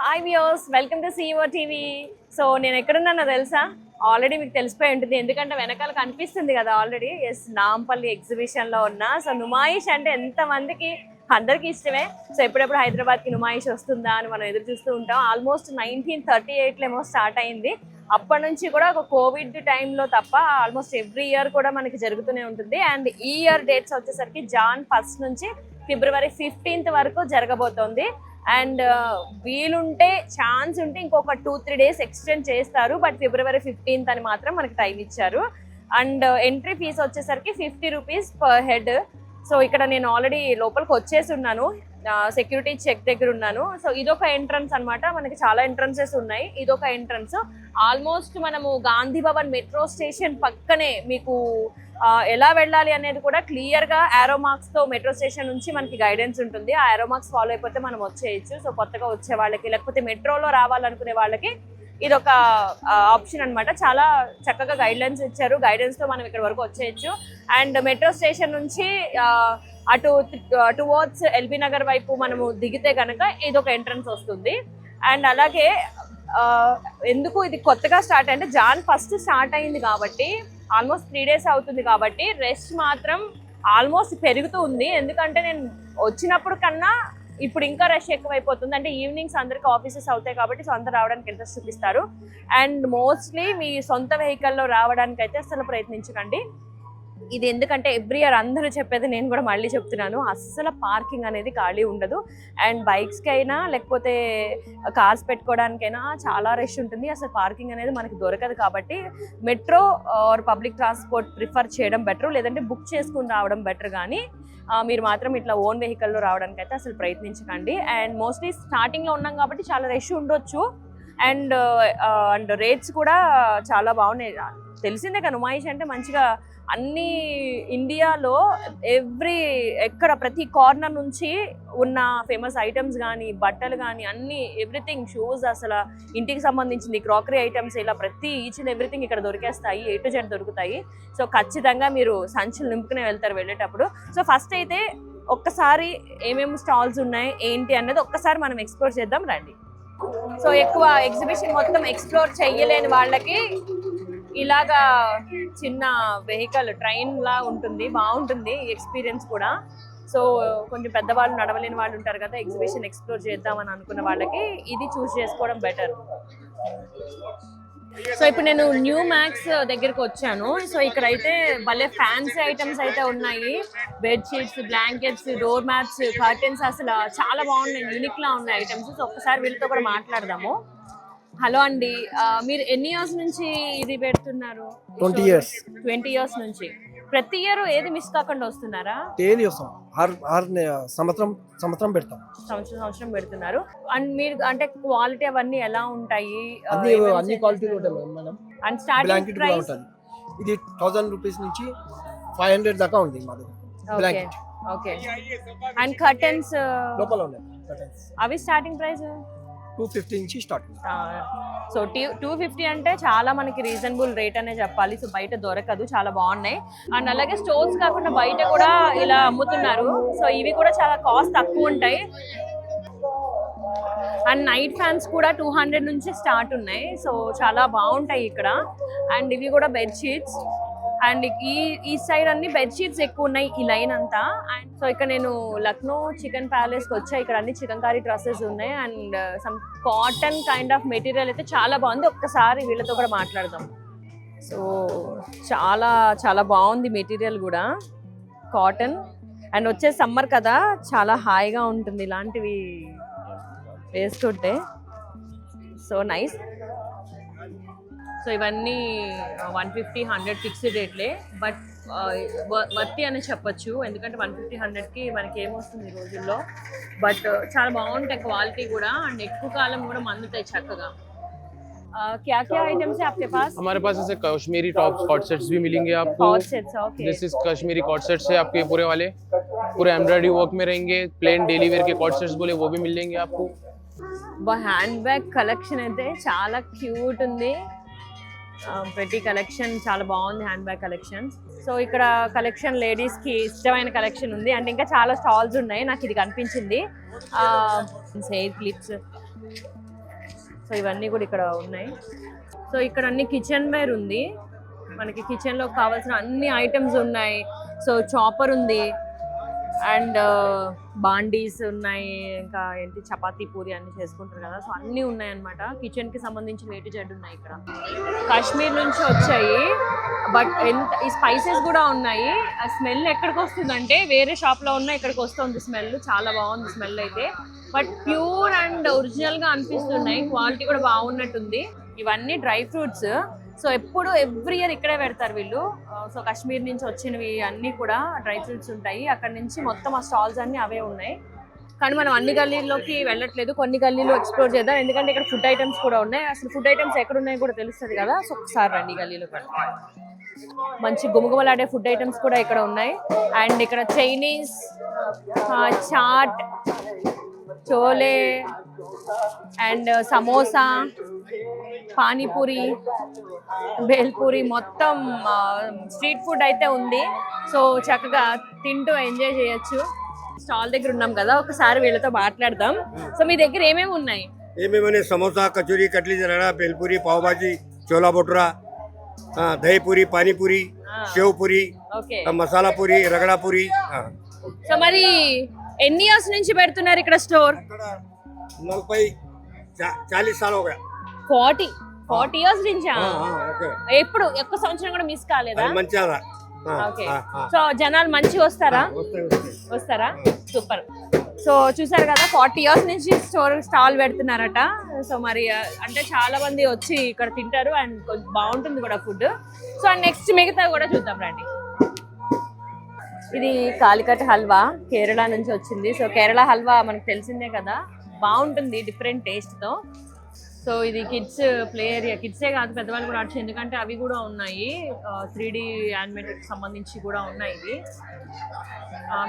Hi viewers, welcome to CEO TV. So నేను ఎక్కడున్నానో తెలుసా? Already మీకు తెలిసిపోయి ఉంటుంది, ఎందుకంటే వెనకాల కనిపిస్తుంది కదా ఆల్రెడీ. ఎస్, నాంపల్లి ఎగ్జిబిషన్లో ఉన్నా. సో నుమాయిష్ అంటే ఎంతమందికి అందరికీ ఇష్టమే. సో ఎప్పుడెప్పుడు హైదరాబాద్కి నుమాయిష్ వస్తుందా అని మనం ఎదురు చూస్తూ ఉంటాం. ఆల్మోస్ట్ 1938లో ఏమో స్టార్ట్ అయింది. అప్పటి నుంచి కూడా ఒక కోవిడ్ టైంలో తప్ప ఆల్మోస్ట్ ఎవ్రీ ఇయర్ కూడా మనకి జరుగుతూనే ఉంటుంది. అండ్ ఈ ఇయర్ డేట్స్ వచ్చేసరికి Jan 1 నుంచి February 15th వరకు జరగబోతోంది. అండ్ వీలుంటే ఛాన్స్ ఉంటే ఇంకొక 2-3 డేస్ ఎక్స్టెండ్ చేస్తారు. బట్ February 15th అని మాత్రం మనకి టైం ఇచ్చారు. అండ్ ఎంట్రీ ఫీజు వచ్చేసరికి 50 రూపీస్ పర్ హెడ్. సో ఇక్కడ నేను ఆల్రెడీ లోపలికి వచ్చేసి ఉన్నాను, సెక్యూరిటీ చెక్ దగ్గర ఉన్నాను. సో ఇదొక ఎంట్రన్స్ అనమాట. మనకి చాలా ఎంట్రన్సెస్ ఉన్నాయి, ఇదొక ఎంట్రన్స్. ఆల్మోస్ట్ మనము గాంధీ భవన్ మెట్రో స్టేషన్ పక్కనే మీకు ఎలా వెళ్ళాలి అనేది కూడా క్లియర్గా ఆరో మార్క్స్తో మెట్రో స్టేషన్ నుంచి మనకి గైడెన్స్ ఉంటుంది. ఆ ఆరో మార్క్స్ ఫాలో అయిపోతే మనం వచ్చేయచ్చు. సో కొత్తగా వచ్చే వాళ్ళకి, లేకపోతే మెట్రోలో రావాలనుకునే వాళ్ళకి ఇదొక ఆప్షన్ అనమాట. చాలా చక్కగా గైడ్లైన్స్ ఇచ్చారు. గైడెన్స్తో మనం ఇక్కడ వరకు వచ్చేయచ్చు. అండ్ మెట్రో స్టేషన్ నుంచి అటు టువర్డ్స్ ఎల్బీ నగర్ వైపు మనము దిగితే కనుక ఇదొక ఎంట్రన్స్ వస్తుంది. అండ్ అలాగే ఎందుకు ఇది కొత్తగా స్టార్ట్ అంటే Jan 1 స్టార్ట్ అయింది కాబట్టి ఆల్మోస్ట్ 3 days అవుతుంది కాబట్టి రష్ మాత్రం ఆల్మోస్ట్ పెరుగుతూ ఉంది. ఎందుకంటే నేను వచ్చినప్పుడు కన్నా ఇప్పుడు ఇంకా రష్ ఎక్కువైపోతుంది. అంటే ఈవినింగ్స్ అందరికి ఆఫీసెస్ అవుతాయి కాబట్టి సో అందరు రావడానికి ఇంట్రెస్ట్ చూపిస్తారు. అండ్ మోస్ట్లీ మీ సొంత వెహికల్లో రావడానికి అయితే అసలు ప్రయత్నించకండి. ఇది ఎందుకంటే ఎవ్రీ ఇయర్ అందరూ చెప్పేది, నేను కూడా మళ్ళీ చెప్తున్నాను, అస్సలు పార్కింగ్ అనేది ఖాళీ ఉండదు. అండ్ బైక్స్కి అయినా లేకపోతే కార్స్ పెట్టుకోవడానికైనా చాలా రష్ ఉంటుంది. అసలు పార్కింగ్ అనేది మనకి దొరకదు. కాబట్టి metro or public transport prefer చేయడం బెటర్, లేదంటే బుక్ చేసుకుని రావడం బెటర్. కానీ మీరు మాత్రం ఇట్లా ఓన్ వెహికల్లో రావడానికి అయితే అసలు ప్రయత్నించకండి. అండ్ మోస్ట్లీ స్టార్టింగ్లో ఉన్నాం కాబట్టి చాలా రష్ ఉండొచ్చు. అండ్ అండ్ రేట్స్ కూడా చాలా బాగున్నాయి. తెలిసిందే కదా, నుమాయిష్ అంటే మంచిగా అన్ని ఇండియాలో ఎక్కడ ప్రతి కార్నర్ నుంచి ఉన్న ఫేమస్ ఐటమ్స్ కానీ, బట్టలు కానీ, అన్ని ఎవ్రీథింగ్, షూస్, అసలు ఇంటికి సంబంధించింది, క్రాకరీ ఐటమ్స్, ఇలా ప్రతి ఈచ్ అండ్ ఎవ్రీథింగ్ ఇక్కడ దొరికేస్తాయి. A to Z దొరుకుతాయి. సో ఖచ్చితంగా మీరు సంచులు నింపుకునే వెళ్తారు వెళ్ళేటప్పుడు. సో ఫస్ట్ అయితే ఒక్కసారి ఏమేమి స్టాల్స్ ఉన్నాయి ఏంటి అన్నది ఒక్కసారి మనం ఎక్స్ప్లోర్ చేద్దాం రండి. సో ఎక్కువ ఎగ్జిబిషన్ మొత్తం ఎక్స్ప్లోర్ చెయ్యలేని వాళ్ళకి ఇలాగా చిన్న వెహికల్ ట్రైన్ లా ఉంటుంది, బాగుంటుంది ఎక్స్పీరియన్స్ కూడా. సో కొంచెం పెద్దవాళ్ళు, నడవలేని వాళ్ళు ఉంటారు కదా, ఎగ్జిబిషన్ ఎక్స్ప్లోర్ చేద్దామని అనుకున్న వాళ్ళకి ఇది చూస్ చేసుకోవడం బెటర్. సో ఇప్పుడు నేను న్యూ మ్యాక్స్ దగ్గరికి వచ్చాను. సో ఇక్కడైతే భలే ఫ్యాన్సీ ఐటమ్స్ అయితే ఉన్నాయి. Bedsheets, blankets, door mats, curtains, అసలు చాలా బాగున్నాయి, యూనిక్ లా ఉన్నాయి ఐటమ్స్. సో ఒక్కసారి వీళ్ళతో కూడా మాట్లాడదాము. హలో అండి, మీరు ఎన్ని ఇయర్స్ నుంచి ఇది పెడుతున్నారు? 20 years. 20 years నుంచి ప్రతి ఇయర్ ఏది మిస్ కాకుండా వస్తున్నారా? డైలీ వస్తాం, సంవత్సరం పెడతాం. సంవత్సరం పెడుతున్నారు. అండ్ మీరు అంటే క్వాలిటీ అవన్నీ ఎలా ఉంటాయి? అన్ని క్వాలిటీలు ఉంటాయి మేడం. అండ్ స్టార్టింగ్ ప్రైస్ ఇది 1000 రూపీస్ నుంచి 500 దాకా ఉంది మా దగ్గర బ్లాంకెట్. ఓకే. అండ్ కర్టెన్స్ లోపల ఉన్నాయి కర్టెన్స్, అవి స్టార్టింగ్ ప్రైస్ 250 నుంచి స్టార్ట్. సో 250 అంటే చాలా మనకి రీజనబుల్ రేట్ అనే చెప్పాలి. సో బయట దొరకదు, చాలా బాగున్నాయి. అండ్ అలాగే స్టోర్స్ కాకుండా బయట కూడా ఇలా అమ్ముతున్నారు. సో ఇవి కూడా చాలా కాస్ట్ తక్కువ ఉంటాయి. అండ్ నైట్ ఫ్యాన్స్ కూడా 200 నుంచి స్టార్ట్ ఉన్నాయి. సో చాలా బాగుంటాయి ఇక్కడ. అండ్ ఇవి కూడా బెడ్షీట్స్. అండ్ ఈ సైడ్ అన్ని బెడ్షీట్స్ ఎక్కువ ఉన్నాయి, ఈ లైన్ అంతా. అండ్ సో ఇక్కడ నేను లక్నో చికెన్ ప్యాలెస్కి వచ్చా. ఇక్కడ అన్ని చికెన్ కర్రీ డ్రెస్సెస్ ఉన్నాయి. And some cotton kind of material అయితే చాలా బాగుంది. ఒక్కసారి వీళ్ళతో కూడా మాట్లాడదాం. సో చాలా చాలా బాగుంది మెటీరియల్ కూడా, కాటన్. అండ్ వచ్చే సమ్మర్ కదా, చాలా హాయిగా ఉంటుంది ఇలాంటివి వేసుకుంటే. So nice. సో ఇవన్నీ 150-100 ఫిక్స్డ్ రేట్లే, బట్ వర్తి అని చెప్పొచ్చు. ఎందుకంటే 150-100కి మనకి ఏమొస్తుంది ఈ రోజుల్లో. బట్ చాలా బాగుంటాయి క్వాలిటీ కూడా. అండ్ ఎక్కువ కాలం కూడా మన్నుతాయి చక్కగా. क्या क्या आइटम्स है आपके पास? हमारे पास ऐसे कश्मीरी टॉप कॉट सेट्स भी मिलेंगे आपको. Coord sets, okay. This is Kashmiri coord sets है आपके पूरे वाले, पूरे एम्ब्रॉयडरी वर्क में रहेंगे. प्लेन डेली वेयर के कॉट सेट्स बोले वो भी मिल जाएंगे आपको. హ్యాండ్ బ్యాగ్ కలెక్షన్ అయితే చాలా క్యూట్ ఉంది. ప్రతి కలెక్షన్ చాలా బాగుంది, హ్యాండ్ బ్యాగ్ కలెక్షన్స్. సో ఇక్కడ కలెక్షన్ లేడీస్కి ఇష్టమైన కలెక్షన్ ఉంది. అంటే ఇంకా చాలా స్టాల్స్ ఉన్నాయి, నాకు ఇది కనిపించింది. హెయిర్ క్లిప్స్, సో ఇవన్నీ కూడా ఇక్కడ ఉన్నాయి. సో ఇక్కడ అన్ని కిచెన్ వేర్ ఉంది, మనకి కిచెన్లో కావాల్సిన అన్ని ఐటమ్స్ ఉన్నాయి. సో చాపర్ ఉంది అండ్ బాండీస్ ఉన్నాయి, ఇంకా ఏంటి చపాతీ పూరి అన్ని చేసుకుంటారు కదా, సో అన్నీ ఉన్నాయి అనమాట. కిచెన్కి సంబంధించిన ఏ టు జెడ్ ఉన్నాయి ఇక్కడ. కాశ్మీర్ నుంచి వచ్చాయి, బట్ ఎంత ఈ స్పైసెస్ కూడా ఉన్నాయి. ఆ స్మెల్ ఎక్కడికి వస్తుందంటే వేరే షాప్లో ఉన్న ఇక్కడికి వస్తుంది స్మెల్. చాలా బాగుంది స్మెల్ అయితే, బట్ ప్యూర్ అండ్ ఒరిజినల్గా అనిపిస్తున్నాయి. క్వాలిటీ కూడా బాగున్నట్టుంది. ఇవన్నీ డ్రై ఫ్రూట్స్. సో ఎప్పుడు ఎవ్రీ ఇయర్ ఇక్కడే పెడతారు వీళ్ళు. సో కాశ్మీర్ నుంచి వచ్చినవి అన్నీ కూడా డ్రై ఫ్రూట్స్ ఉంటాయి. అక్కడ నుంచి మొత్తం ఆ స్టాల్స్ అన్నీ అవే ఉన్నాయి. కానీ మనం అన్ని గల్లీల్లోకి వెళ్ళట్లేదు, కొన్ని గల్లీలు ఎక్స్ప్లోర్ చేద్దాం, ఎందుకంటే ఇక్కడ ఫుడ్ ఐటమ్స్ కూడా ఉన్నాయి. అసలు ఫుడ్ ఐటమ్స్ ఎక్కడ ఉన్నాయో కూడా తెలుస్తుంది కదా. సో ఒకసారి రండి గల్లీలో. మంచి గుమగుమలాడే ఫుడ్ ఐటమ్స్ కూడా ఇక్కడ ఉన్నాయి. అండ్ ఇక్కడ చైనీస్, చాట్, చోలే అండ్ సమోసా, పానీపూరి, బేల్పూరి, మొత్తం స్ట్రీట్ ఫుడ్ అయితే ఉంది. సో చక్కగా తింటూ ఎంజాయ్ చేయొచ్చు. స్టాల్ దగ్గర ఉన్నాం కదా, ఒకసారి వీళ్ళతో మాట్లాడదాం. సో మీ దగ్గర ఏమేమి ఉన్నాయి? ఏమేమని సమోసా, కచోరీ, కట్లీ జరడా, బేల్పూరి, పావ్ భాజీ, చోలా భటూరా, దహీ పూరి, పానీపూరి, సేవ్ పూరి, మసాలా పూరి, రగడా పూరి. సో మరి ఎన్ని ఇయర్స్ నుంచి పెడుతున్నారు ఇక్కడ స్టోర్? 40 साल हो गया. 40 ఇయర్స్ నుంచా? ఎప్పుడు ఒక్క సంవత్సరం కూడా మిస్ కాలేదా? మంచిగా. ఓకే. సో జనాలు మంచిగా వస్తారా? సూపర్. సో చూసారు కదా, 40 ఇయర్స్ నుంచి స్టాల్ పెడుతున్నారట. సో మరి అంటే చాలా మంది వచ్చి ఇక్కడ తింటారు అండ్ కొంచెం బాగుంటుంది కూడా ఫుడ్. సో నెక్స్ట్ మిగతా కూడా చూద్దాం రండి. ఇది కాలికట్ హల్వా, కేరళ నుంచి వచ్చింది. సో కేరళ హల్వా మనకు తెలిసిందే కదా, బాగుంటుంది డిఫరెంట్ టేస్ట్తో. సో ఇది కిడ్స్ ప్లే ఏరియా, కిడ్సే కాదు పెద్దవాళ్ళు కూడా ఆడచ్చు, ఎందుకంటే అవి కూడా ఉన్నాయి. 3D యానిమేటెడ్ సంబంధించి కూడా ఉన్నాయి. ఇది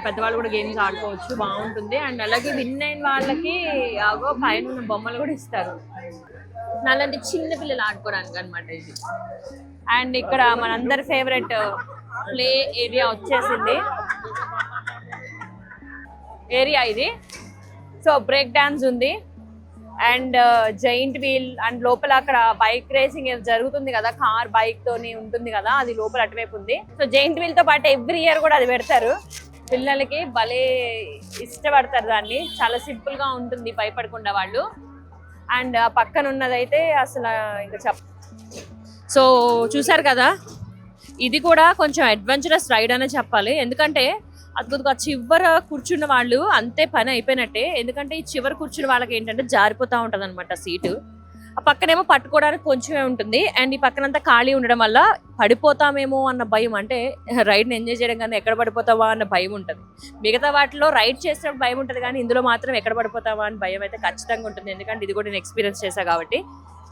పెద్దవాళ్ళు కూడా గేమ్స్ ఆడుకోవచ్చు, బాగుంటుంది. అండ్ అలాగే విన్ అయిన వాళ్ళకి ఆగో పైన ఉన్న బొమ్మలు కూడా ఇస్తారు, అలాంటి చిన్న పిల్లలు ఆడుకోవడానికి అనమాట ఇది. అండ్ ఇక్కడ మనందరి ఫేవరెట్ ప్లే ఏరియా వచ్చేసింది ఏరియా ఇది. సో బ్రేక్ డాన్స్ ఉంది అండ్ జైంట్ వీల్, అండ్ లోపల అక్కడ బైక్ రేసింగ్ జరుగుతుంది కదా, కార్ బైక్ తోని ఉంటుంది కదా, అది లోపల అటువైపు ఉంది. సో జైంట్ వీల్ తో పాటు ఎవ్రీ ఇయర్ కూడా అది పెడతారు. పిల్లలకి భలే ఇష్టపడతారు దాన్ని, చాలా సింపుల్ గా ఉంటుంది, భయపడకుండా వాళ్ళు. అండ్ ఆ పక్కన ఉన్నదైతే అసలు ఇంకా సో చూసారు కదా, ఇది కూడా కొంచెం అడ్వెంచరస్ రైడ్ అనే చెప్పాలి. ఎందుకంటే అద్భుతంగా చివర కూర్చున్న వాళ్ళు అంతే పని అయిపోయినట్టే. ఎందుకంటే ఈ చివర కూర్చున్న వాళ్ళకి ఏంటంటే జారిపోతూ ఉంటుంది అనమాట సీటు. ఆ పక్కనేమో పట్టుకోవడానికి కొంచెమే ఉంటుంది, అండ్ ఈ పక్కనంతా ఖాళీ ఉండడం వల్ల పడిపోతామేమో అన్న భయం, అంటే రైడ్ని ఎంజాయ్ చేయడం కానీ ఎక్కడ పడిపోతావా అన్న భయం ఉంటుంది. మిగతా వాటిలో రైడ్ చేసినప్పుడు భయం ఉంటుంది, కానీ ఇందులో మాత్రం ఎక్కడ పడిపోతావా అని భయం అయితే ఖచ్చితంగా ఉంటుంది. ఎందుకంటే ఇది కూడా నేను ఎక్స్పీరియన్స్ చేశా కాబట్టి.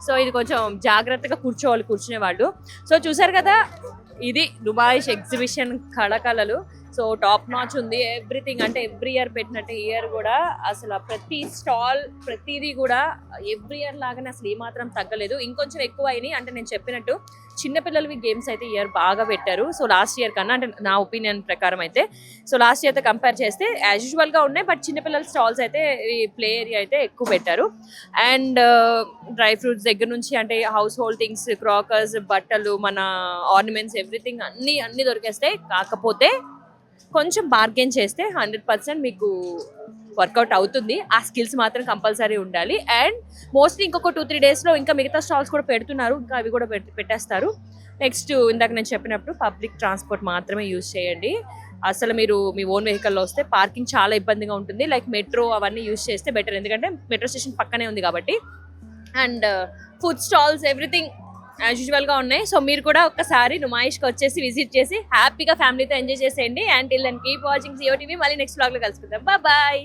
సో ఇది కొంచెం జాగ్రత్తగా కూర్చోవాలి కూర్చునే వాళ్ళు. సో చూసారు కదా, ఇది నుమాయిష్ ఎగ్జిబిషన్ కళకళలు. సో టాప్ నాచ్ ఉంది ఎవ్రీథింగ్, అంటే ఎవ్రీ ఇయర్ పెట్టినట్టే ఇయర్ కూడా అసలు ప్రతి స్టాల్ ప్రతిదీ కూడా ఎవ్రీ ఇయర్ లాగానే అసలు ఏమాత్రం తగ్గలేదు, ఇంకొంచెం ఎక్కువ అయినాయి. అంటే నేను చెప్పినట్టు చిన్నపిల్లలవి గేమ్స్ అయితే ఇయర్ బాగా పెట్టారు. సో లాస్ట్ ఇయర్ కన్నా, అంటే నా ఒపీనియన్ ప్రకారం అయితే, సో లాస్ట్ ఇయర్తో కంపేర్ చేస్తే యాజ్ యూజువల్గా ఉన్నాయి, బట్ చిన్నపిల్లల స్టాల్స్ అయితే ఈ ప్లే ఏరియా అయితే ఎక్కువ పెట్టారు. అండ్ డ్రై ఫ్రూట్స్ దగ్గర నుంచి, అంటే హౌస్ హోల్డ్ థింగ్స్, క్రాకర్స్, బట్టలు, మన ఆర్నమెంట్స్, ఎవ్రీథింగ్ అన్నీ దొరికేస్తాయి. కాకపోతే కొంచెం బార్గెన్ చేస్తే 100% మీకు వర్కౌట్ అవుతుంది. ఆ స్కిల్స్ మాత్రం కంపల్సరీ ఉండాలి. అండ్ మోస్ట్లీ ఇంకొక 2-3 డేస్లో ఇంకా మిగతా స్టాల్స్ కూడా పెడుతున్నారు, ఇంకా అవి కూడా పెట్టేస్తారు. నెక్స్ట్ ఇందాక నేను చెప్పినప్పుడు పబ్లిక్ ట్రాన్స్పోర్ట్ మాత్రమే యూజ్ చేయండి. అసలు మీరు మీ ఓన్ వెహికల్లో వస్తే పార్కింగ్ చాలా ఇబ్బందిగా ఉంటుంది. లైక్ మెట్రో అవన్నీ యూజ్ చేస్తే బెటర్, ఎందుకంటే మెట్రో స్టేషన్ పక్కనే ఉంది కాబట్టి. And food stalls everything as యూజువల్గా ఉన్నాయి. సో మీరు కూడా ఒక్కసారి నుమాయిష్కి వచ్చేసి విజిట్ చేసి హ్యాపీగా ఫ్యామిలీతో ఎంజాయ్ చేసేయండి. And till then keep watching సియో టీవీ. మళ్ళీ నెక్స్ట్ వ్లాగ్లో కలుసుకుందాం. బాయ్.